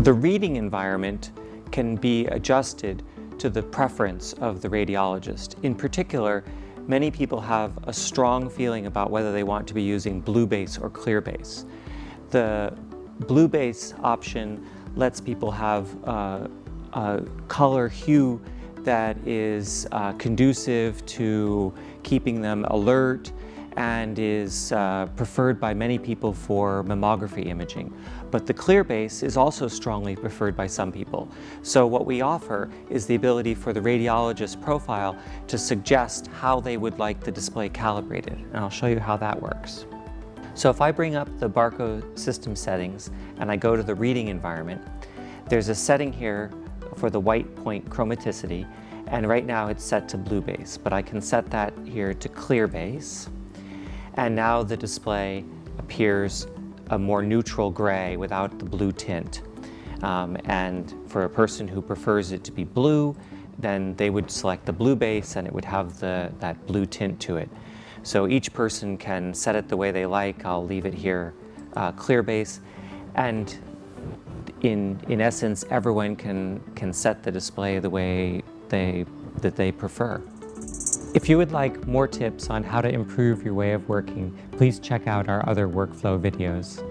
The reading environment can be adjusted to the preference of the radiologist. In particular, many people have a strong feeling about whether they want to be using blue base or clear base. The blue base option lets people have a color hue that is conducive to keeping them alert and is preferred by many people for mammography imaging. But the clear base is also strongly preferred by some people. So what we offer is the ability for the radiologist profile to suggest how they would like the display calibrated. And I'll show you how that works. So if I bring up the Barco system settings and I go to the reading environment, there's a setting here for the white point chromaticity, and right now it's set to blue base, but I can set that here to clear base. And now the display appears a more neutral gray without the blue tint. And for a person who prefers it to be blue, then they would select the blue base and it would have that blue tint to it. So each person can set it the way they like. I'll leave it here clear base. And in essence, everyone can set the display the way that they prefer. If you would like more tips on how to improve your way of working, please check out our other workflow videos.